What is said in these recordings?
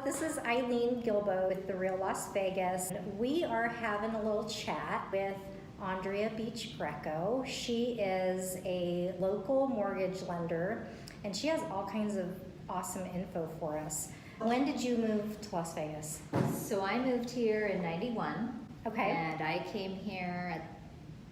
This is Eileen Gilbo with The Real Las Vegas. We are having a little chat with Aundrea Beach-Greco. She is a local mortgage lender, and she has all kinds of awesome info for us. When did you move to Las Vegas? So I moved here in 91. Okay. And I came here at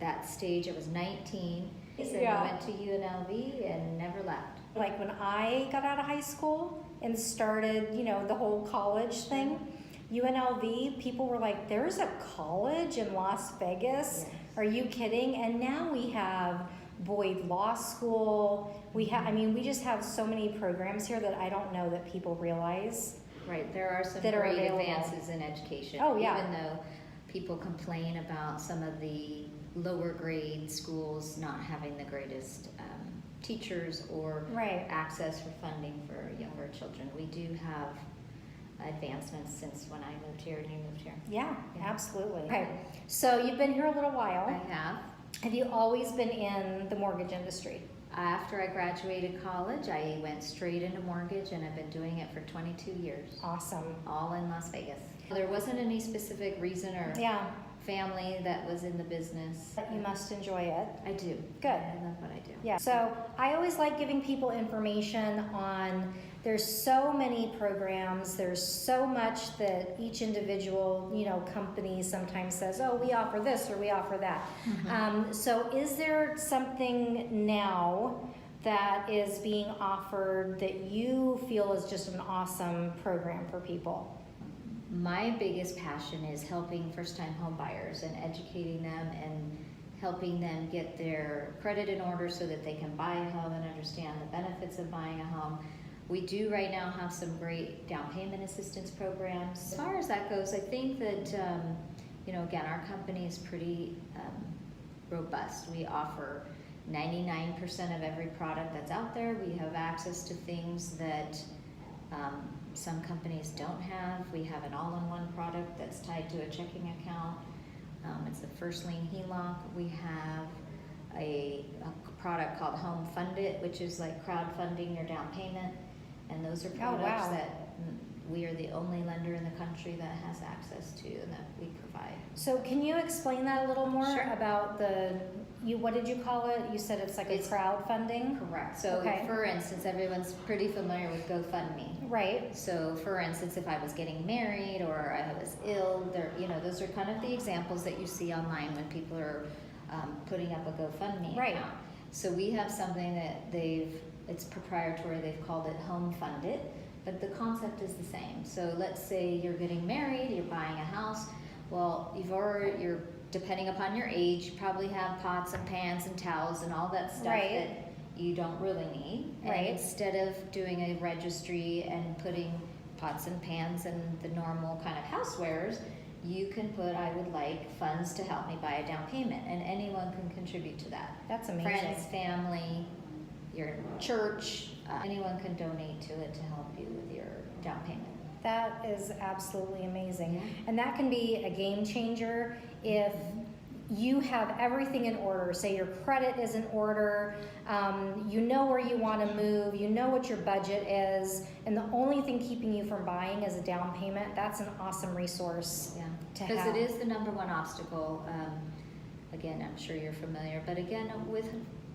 that stage, I was 19. And Yeah. went to UNLV and never left. Like when I got out of high school and started, the whole college thing, UNLV, people were like, there's a college in Las Vegas? Yes. Are you kidding? And now we have Boyd Law School. We just have so many programs here that I don't know that people realize. Right, there are some that are great available. advances in education. Oh, yeah. Even though people complain about some of the lower grade schools not having the greatest teachers or Right. access for funding for younger children. We do have advancements since when I moved here and you moved here. Yeah, Yeah. absolutely. Okay, so you've been here a little while. I have. Have you always been in the mortgage industry? After I graduated college, I went straight into mortgage and I've been doing it for 22 years. Awesome. All in Las Vegas. There wasn't any specific reason or Yeah, family that was in the business. but you must enjoy it. I do. Good. I love what I do. Yeah, so I always like giving people information on, there's so many programs, there's so much that each individual, company sometimes says, oh, we offer this or we offer that. So is there something now that is being offered that you feel is just an awesome program for people? My biggest passion is helping first-time home buyers and educating them and helping them get their credit in order so that they can buy a home and understand the benefits of buying a home. We do right now have some great down payment assistance programs. As far as that goes, I think that, again, our company is pretty robust. We offer 99% of every product that's out there. We have access to things that some companies don't have. We have an all-in-one product that's tied to a checking account. It's a first lien HELOC. We have a product called Homefunded, which is like crowdfunding your down payment. And those are products that we are the only lender in the country that has access to and that we provide. So can you explain that a little more Sure. about what did you call it? You said it's like It's a crowdfunding? Correct. So Okay. for instance, everyone's pretty familiar with GoFundMe. Right. So for instance, if I was getting married or I was ill, those are kind of the examples that you see online when people are putting up a GoFundMe Right. account. So we have something that it's proprietary, they've called it Homefunded, but the concept is the same. So let's say you're getting married, you're buying a house, well, you're depending upon your age, you probably have pots and pans and towels and all that stuff Right. that you don't really need. Right. And instead of doing a registry and putting pots and pans and the normal kind of housewares, you can put, I would like funds to help me buy a down payment, and anyone can contribute to that. That's amazing. Friends, family, your church, anyone can donate to it to help you with your down payment. That is absolutely amazing. Yeah. And that can be a game changer if you have everything in order. Say your credit is in order, you know where you want to move, you know what your budget is, and the only thing keeping you from buying is a down payment. That's an awesome resource. Yeah, to because have. it is the number one obstacle. Again, I'm sure you're familiar, but again, with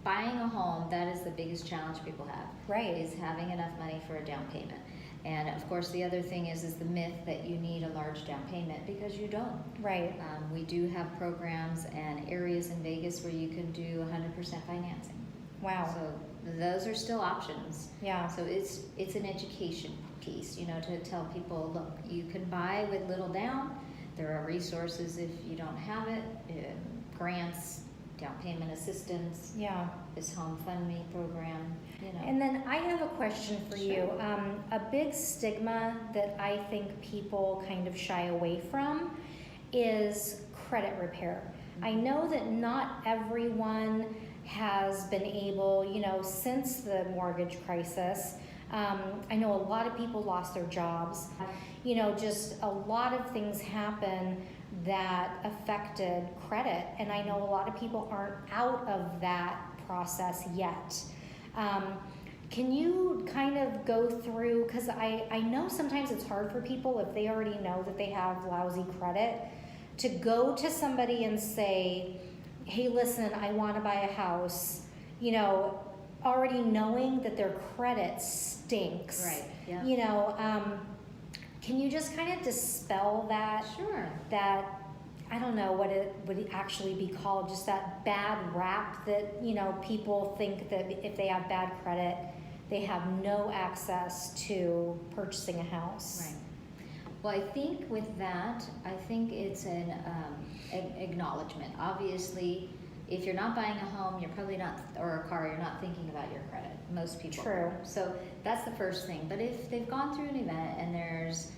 buying a home, that is the biggest challenge people have. Right. Is having enough money for a down payment. And of course, the other thing is the myth that you need a large down payment, because you don't. Right. We do have programs and areas in Vegas where you can do 100% financing. Wow. So those are still options. Yeah. So it's an education piece, to tell people, look, you can buy with little down. There are resources if you don't have it, grants, down payment assistance. Yeah. This Homefunded program. And then I have a question for Sure. you. A big stigma that I think people kind of shy away from is credit repair. I know that not everyone has been able, since the mortgage crisis, I know a lot of people lost their jobs. Just a lot of things happen that affected credit, and I know a lot of people aren't out of that process yet. Can you kind of go through, because I know sometimes it's hard for people if they already know that they have lousy credit, to go to somebody and say, hey, listen, I want to buy a house, you know, already knowing that their credit stinks. Right, yeah. You know, can you just kind of dispel that? Sure. That, I don't know what it would actually be called, just that bad rap that, you know, people think that if they have bad credit, they have no access to purchasing a house. Right. Well, I think with that, I think it's an acknowledgement. Obviously, if you're not buying a home, you're probably not, or a car, you're not thinking about your credit. Most people True. are. So that's the first thing. But if they've gone through an event and there's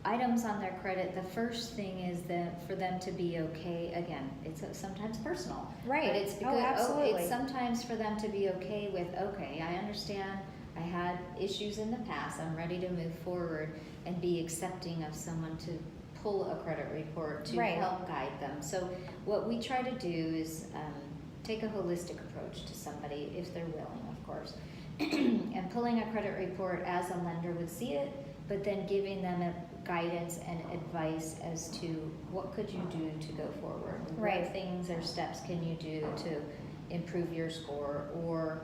items on their credit, the first thing is that for them to be okay. Again, it's sometimes personal, Right. But it's Oh, because absolutely. it's sometimes for them to be okay with, okay, I understand I had issues in the past. I'm ready to move forward and be accepting of someone to pull a credit report to Right. help guide them. So what we try to do is take a holistic approach to somebody if they're willing, of course, and pulling a credit report as a lender would see it, but then giving them a guidance and advice as to what could you do to go forward. Right. What things or steps can you do to improve your score or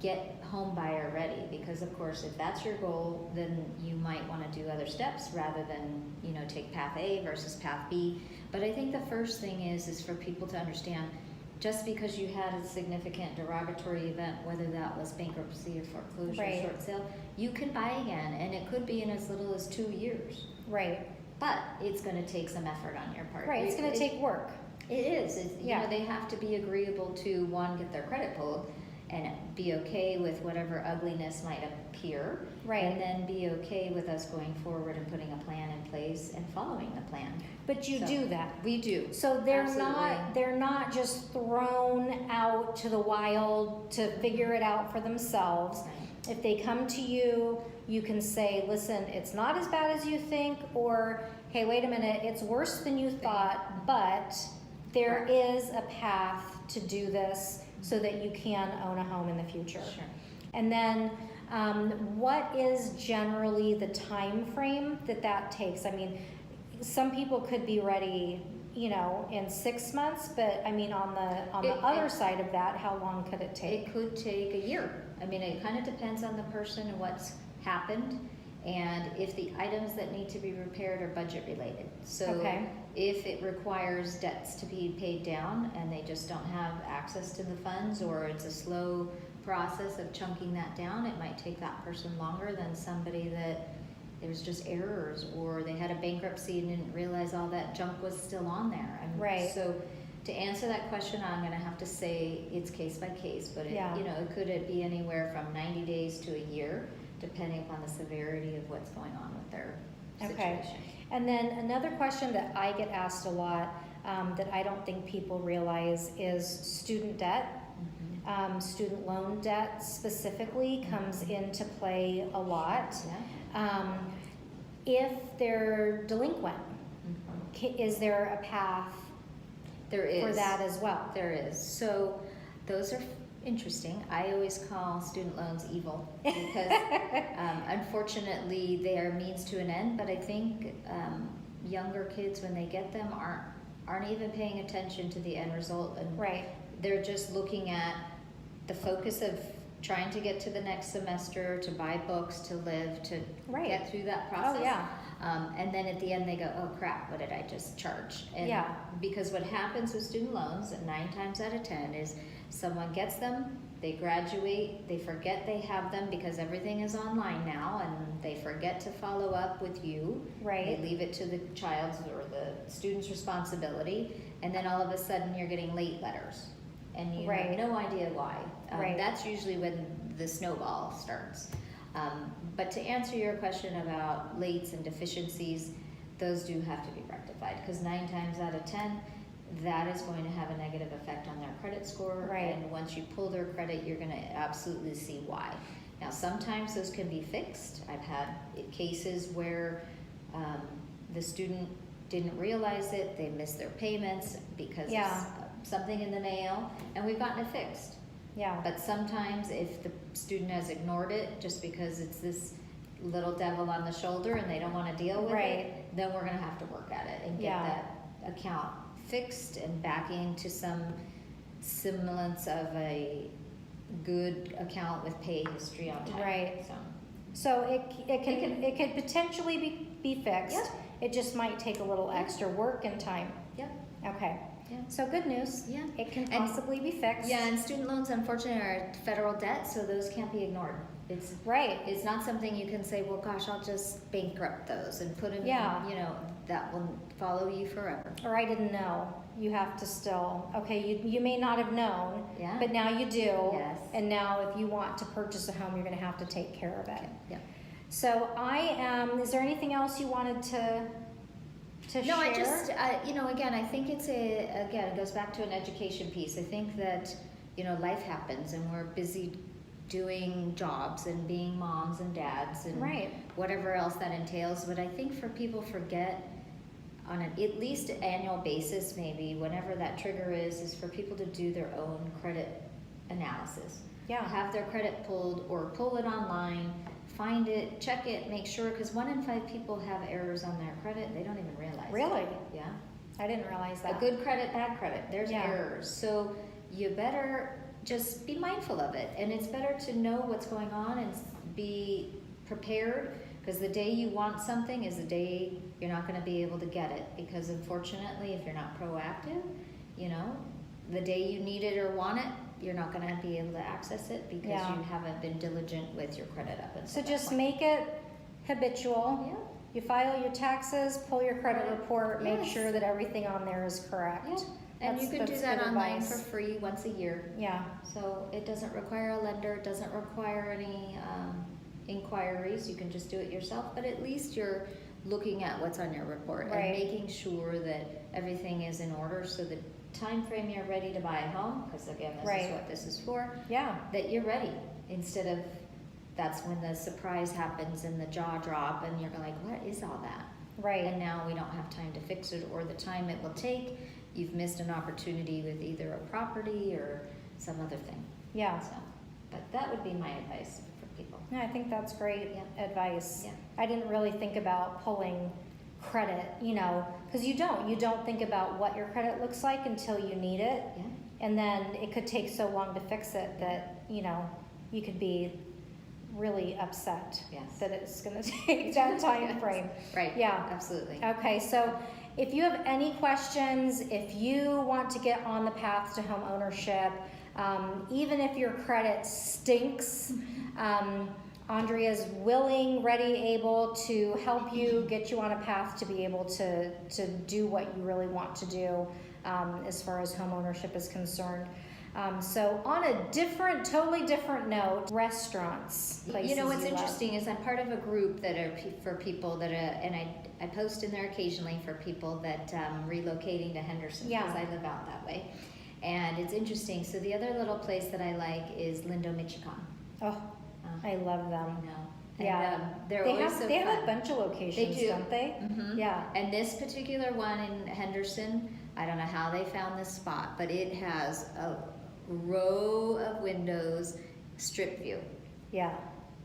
get home buyer ready? Because of course, if that's your goal, then you might want to do other steps rather than, you know, take path A versus path B. But I think the first thing is for people to understand, just because you had a significant derogatory event, whether that was bankruptcy or foreclosure Right. or short sale, you can buy again, and it could be in as little as 2 years. Right. But it's going to take some effort on your part. Right. It's going to take work. It is. Yeah. You know, they have to be agreeable to, one, get their credit pulled, and be okay with whatever ugliness might appear. Right. And then be okay with us going forward and putting a plan in place and following the plan. But you So, do that. We do. So they're Absolutely. not just thrown out to the wild to figure it out for themselves. Right. If they come to you, you can say, listen, it's not as bad as you think, or hey, wait a minute, it's worse than you thought, but there is a path to do this so that you can own a home in the future. Sure. And then what is generally the time frame that takes? I mean, some people could be ready, you know, in 6 months, but I mean, on the other side of that, how long could it take? It could take a year. I mean, it kind of depends on the person and what's happened, and if the items that need to be repaired are budget related. So Okay. if it requires debts to be paid down and they just don't have access to the funds, or it's a slow process of chunking that down, it might take that person longer than somebody that there's just errors, or they had a bankruptcy and didn't realize all that junk was still on there. And Right. so to answer that question, I'm going to have to say it's case by case, but it, Yeah. you know, it could be anywhere from 90 days to a year, depending upon the severity of what's going on with their Okay. situation. And then another question that I get asked a lot that I don't think people realize is student debt. Mhm. Student loan debt specifically comes into play a lot. Yeah. If they're delinquent, Mhm. is there a path There is. for that as well? There is. So those are interesting. I always call student loans evil because unfortunately they are means to an end, but I think younger kids, when they get them, aren't even paying attention to the end result, and Right. they're just looking at the focus of trying to get to the next semester, to buy books, to live, to Right. get through that process. Oh, yeah. And then at the end they go, oh crap, what did I just charge? And Yeah. because what happens with student loans, 9 times out of 10, is someone gets them, they graduate, they forget they have them because everything is online now, and they forget to follow up with you. Right. They leave it to the child's or the student's responsibility, and then all of a sudden you're getting late letters, and you Right. have no idea why. Right. That's usually when the snowball starts. But to answer your question about lates and deficiencies, those do have to be rectified, because 9 times out of 10, that is going to have a negative effect on their credit score. Right. And once you pull their credit, you're going to absolutely see why. Now, sometimes those can be fixed. I've had cases where the student didn't realize it, they missed their payments because Yeah. of something in the mail, and we've gotten it fixed. Yeah. But sometimes if the student has ignored it just because it's this little devil on the shoulder and they don't want to deal with Right. it, then we're going to have to work at it and get Yeah. that account fixed and back into some semblance of a good account with pay history on time. Right. So, So it could potentially be fixed. Yeah. It just might take a little extra work and time. yeah. Okay. Yeah. So good news. Yeah. It can And- possibly be fixed. Yeah, and student loans unfortunately are federal debt, so those can't be ignored. Right. It's not something you can say, well, gosh, I'll just bankrupt those and put them Yeah. in, that will follow you forever. Or I didn't know. You have to still, okay, you may not have known, Yeah. but now you do. Yes. And now if you want to purchase a home, you're going to have to take care of it. Yeah. So is there anything else you wanted to No, share? I just, again, I think it goes back to an education piece. I think that, life happens and we're busy doing jobs and being moms and dads and Right. whatever else that entails. But I think people forget on an at least annual basis, maybe, whenever that trigger is for people to do their own credit analysis. Yeah. Have their credit pulled or pull it online, find it, check it, make sure, because 1 in 5 people have errors on their credit. They don't even realize. Really? It. Yeah. I didn't realize that. A good credit, bad credit. There's Yeah. errors. So you better just be mindful of it. And it's better to know what's going on and be prepared, because the day you want something is the day you're not going to be able to get it. Because unfortunately, if you're not proactive, the day you need it or want it, you're not going to be able to access it because Yeah. you haven't been diligent with your credit up until So that just point. make it habitual. Yeah. You file your taxes, pull your credit Right. report, make Yes. sure that everything on there is correct. Yeah. And you can do That's that good online advice. for free once a year. Yeah. So it doesn't require a lender, it doesn't require any inquiries, you can just do it yourself, but at least you're looking at what's on your report Right. and making sure that everything is in order, so the time frame you're ready to buy a home, because again, this Right. is what this is for, Yeah. that you're ready, instead of that's when the surprise happens and the jaw drop and you're like, what is all that? Right. And now we don't have time to fix it, or the time it will take, you've missed an opportunity with either a property or some other thing. Yeah. So, but that would be my advice for people. Yeah, I think that's great Yeah. advice. Yeah. I didn't really think about pulling credit, because you don't think about what your credit looks like until you need it. Yeah. And then it could take so long to fix it that, you could be really upset Yes. that it's going to take that time Yes. frame. Right. Yeah. Absolutely. Okay, so if you have any questions, if you want to get on the path to home ownership, even if your credit stinks, Aundrea is willing, ready, able to help you, get you on a path to be able to do what you really want to do as far as home ownership is concerned. So on a totally different note, restaurants, places What's you love. interesting is I'm part of a group that are for people that and I post in there occasionally for people that relocating to Henderson, Yeah. because I live out that way. And it's interesting. So the other little place that I like is Lindo, Michigan. Oh, I love them. I know. And, Yeah, they're they always have so they fun. have a bunch of locations, They do. don't they? Mhm. Yeah. And this particular one in Henderson, I don't know how they found this spot, but it has a row of windows, strip view, Yeah.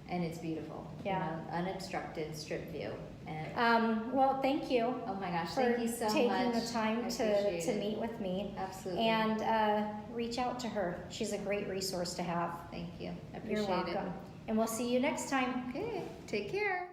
and it's beautiful. Yeah. Unobstructed strip view. And Well, thank you oh my gosh, for thank you so taking much. the time I to appreciate it. meet with me. Absolutely. And reach out to her. She's a great resource to have. Thank you. I You're appreciate welcome. And we'll see you next time. it. Okay. Take care.